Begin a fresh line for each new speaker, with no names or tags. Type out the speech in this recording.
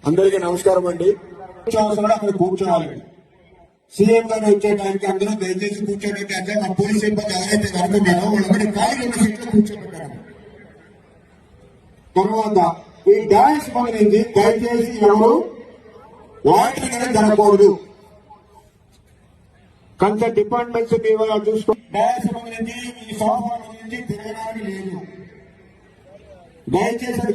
అందరికీ నమస్కారం అండి. అక్కడ కూర్చోవాలి. సీఎం గారు వచ్చే టైంకి అందరూ దయచేసి కూర్చోడానికి అంటే మా పోలీస్ సిబ్బంది ఎవరైతే అనుకున్నారో వాళ్ళకి ఖాళీ ఉన్న సీట్లో కూర్చోబెట్టారు. తర్వాత ఈ డాన్స్ సంబంధించి దయచేసి ఎవరు వాటర్ అనేది జరగకూడదు. కన్సర్న్ డిపార్ట్మెంట్స్ చూసుకో. డాన్స్ సంబంధించి ఈ సోఫా గురించి తిరగడానికి లేదు. దయచేసి